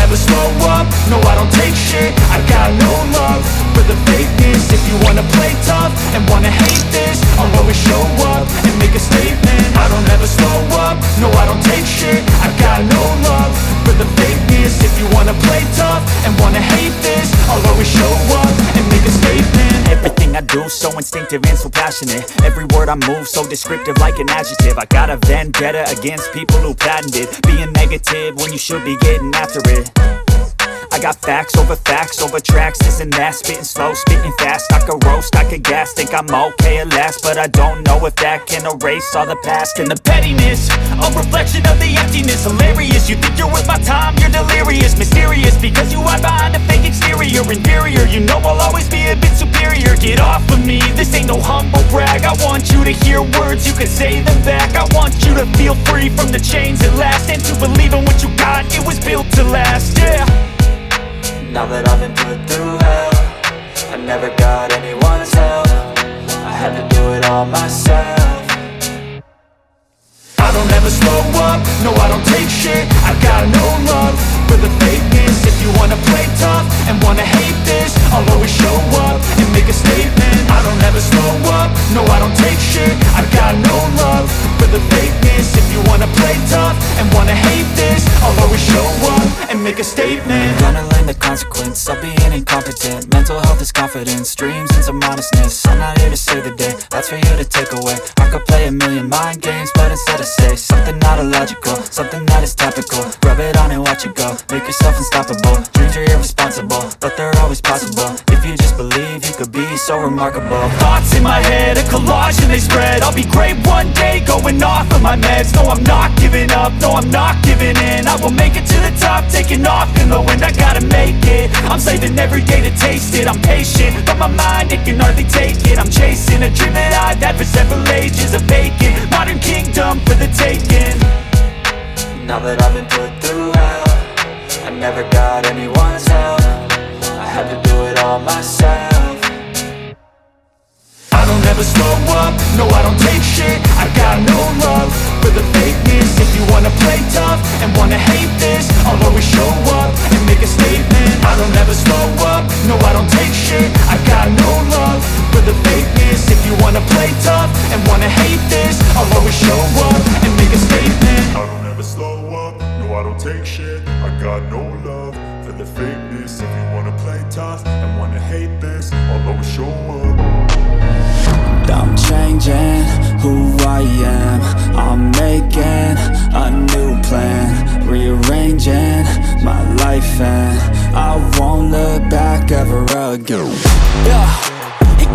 ever slow up, no I don't take shit. I got no love for the fakeness. If you wanna play tough and wanna hate this, I'll always show up and make a statement. I don't ever slow up, no I don't take shit. I got no love for the fakeness. If you wanna play tough and wanna hate this, I'll always show up and make a statement. Everything I do so instinctive and so passionate. Every word I move so descriptive like an adjective. I got a vendetta against people who patented being negative when you should be getting after it. I got facts over tracks, this and that. Spitting slow, spitting fast. I could roast, I could gas. Think I'm okay at last, but I don't know if that can erase all the past. And the pettiness, a reflection of the emptiness. Hilarious, you think you're worth my time, you're delirious. Mysterious, because you hide behind a fake exterior. Inferior, you know I'll always be a bit superior. Get off of me, this ain't no humble brag. I want you to hear words, you can say them back. I want you to feel free from the chains at last, and to believe in what you got, it was built to last, yeah. Now that I've been put through hell, I never got anyone's help. I had to do it all myself. I don't ever slow up, no I don't take shit. I got no love for the fakeness. If you wanna play tough and wanna hate this, I'll always show up and make a statement. I don't ever slow up, no I don't take shit. I got no love for the fakeness. If you wanna play tough and wanna hate this, I'll always show up and make a statement. Gonna learn the consequence of being incompetent. Mental health is confidence, dreams and some modestness. I'm not here to save the day, that's for you to take away. I could play a million mind games, but instead I say something not illogical, something that is topical. Rub it on and watch it go, make yourself unstoppable. Dreams are irresponsible, but they're always possible. If you just believe, you could be so remarkable. Thoughts in my head, a collage and they spread. I'll be great one day, going off of my meds. No I'm not giving up, no I'm not giving in. I will make it to the top, taking off in the wind. I gotta make it, I'm saving every day to taste it. I'm patient, but my mind, it can hardly take it. I'm chasing a dream that I've had for several ages. A vacant, modern kingdom for the taking. Now that I've been put through hell, I never got anyone's help. I had to do it all myself. I don't ever slow up, no I don't take shit. I got no love for the fakeness. If you wanna play tough and wanna hate this, I'll always show up and make a statement. I don't ever slow up, no I don't take shit. I got no love for the fakeness. If you wanna play tough and wanna hate this, I'll always show up and make a statement. I don't ever slow up, no I don't take shit. I got no love for the fakeness. If you wanna play tough and wanna hate this, I'll always show up. I'm changing who I am. I'm making a new plan, rearranging my life, and I won't look back ever again.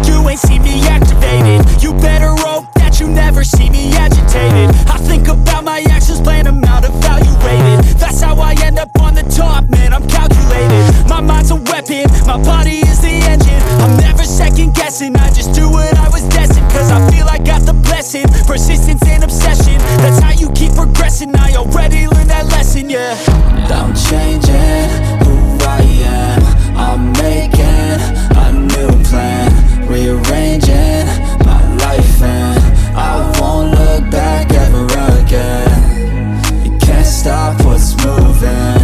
You ain't see me activated, you better hope that you never see me agitated. I think about my actions, plan them out, evaluated. That's how I end up on the top, man, I'm calculated. My mind's a weapon, my body is the engine. I'm never second guessing, I just do what I was destined. Cause I feel I got the blessing, persistence and obsession. That's how you keep progressing, I already learned that lesson, yeah. I'm changing who I am. I'm making a new plan, rearranging my life, and I won't look back ever again. You can't stop what's moving,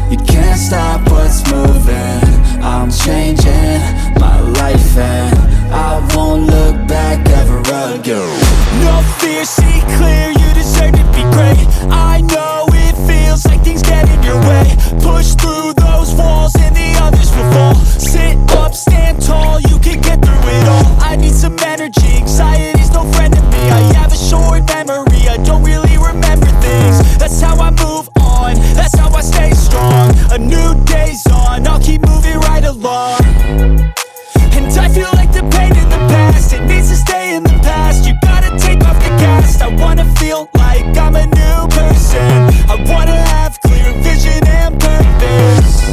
you can't stop what's moving. I'm changing my life, and I won't look back ever again. No fear, see clear, you deserve to be great. I know it feels like things get in your way. Push through those walls and the others will fall. Sit up, stand tall, you can get through it all. I need some energy, anxiety's no friend to me. I have a short memory, I don't really remember things. That's how I move on, that's how I stay strong. A new day's on, I'll keep moving right along. And I feel like the pain in the past, it needs to stay in the past. You gotta take off the cast. I wanna feel like I'm a new person. I wanna have clear vision and purpose.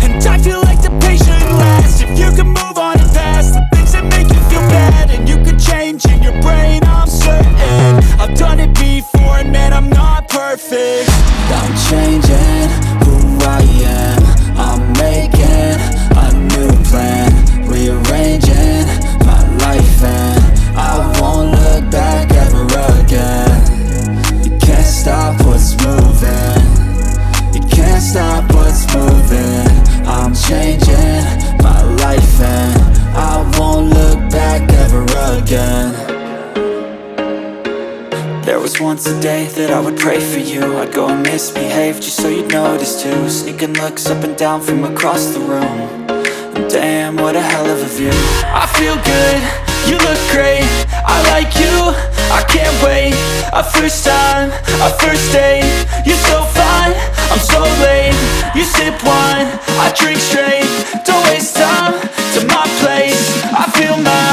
And I feel like the pain shouldn't last. If you can move on and past the things that make you feel bad, and you can change in your brain, I'm certain. I've done it before and man, I'm not perfect. I'm changing who I am. I'm making a new plan, rearranging my life, and I won't look back ever again. You can't stop what's moving, you can't stop was once a day that I would pray for you. I'd go and misbehave just so you'd notice too. Sneaking looks up and down from across the room. And damn, what a hell of a view. I feel good, you look great, I like you, I can't wait. A first time, a first date, you're so fine, I'm so late. You sip wine, I drink straight, don't waste time to my place. I feel my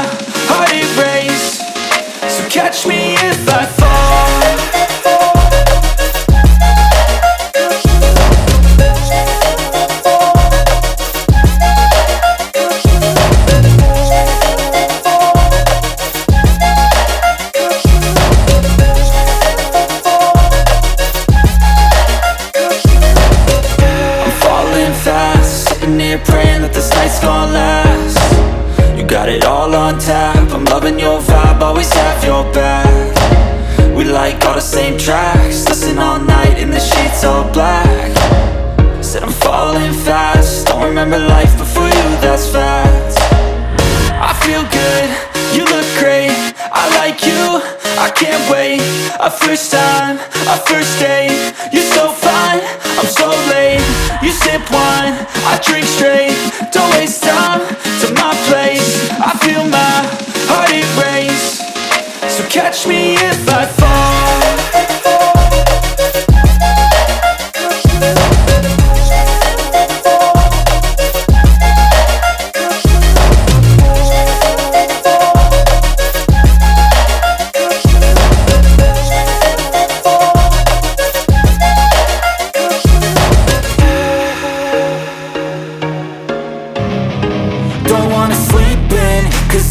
heart erase, so catch me if I fall. Praying that this night's gonna last. You got it all on tap, I'm loving your vibe, always have your back. We like all the same tracks, listen all night in the sheets all black. Said I'm falling fast, don't remember life before you, that's fact. I feel good, you look great, I like you, I can't wait. A first time, a first date, you're so fine, I'm so late. You sip wine, I drink straight, don't waste time to my place. I feel my heart erase, so catch me if I fall.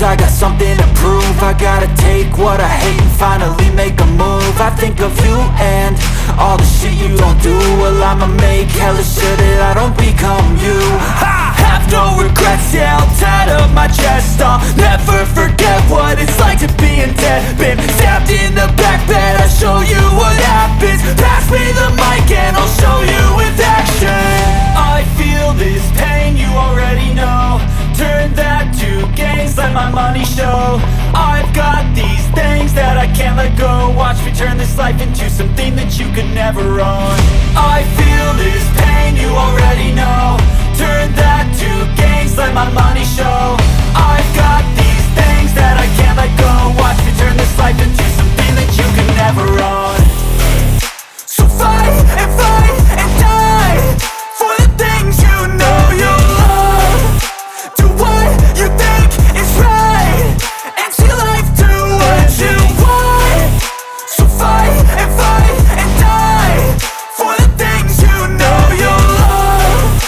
I got something to prove, I gotta take what I hate and finally make a move. I think of you and all the shit you don't do. Well, I'ma make hella sure that I don't become you. I have no regrets, yeah, I'll tie up my chest. I'll never forget what it's like to be in debt. Been stabbed in the back bed, I'll show you what happens. Pass me the mic and I'll show you with action. I feel this pain, you already know. Turn that to gains, let my money show. I've got these things that I can't let go. Watch me turn this life into something that you could never own. I feel this pain, you already know. Turn that to gains, let my money show. I've got these things that I can't let go. Watch me turn this life into something that you could never own. So fight and die for the things you know you love. Do what you think is right, and see life do what you want. So fight and die for the things you know you love.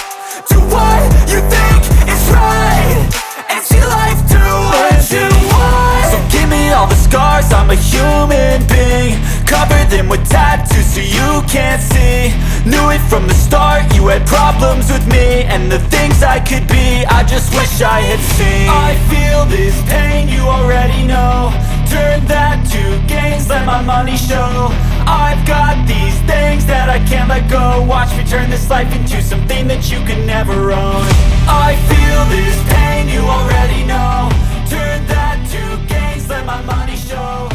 Do what you think is right, and see life do what you want. So give me all the scars, I'm a human being. Cover them with tattoos so you can't see. Knew it from the start, you had problems with me and the things I could be, I just wish I had seen. I feel this pain, you already know. Turn that to gains, let my money show. I've got these things that I can't let go. Watch me turn this life into something that you could never own. I feel this pain, you already know. Turn that to gains, let my money show.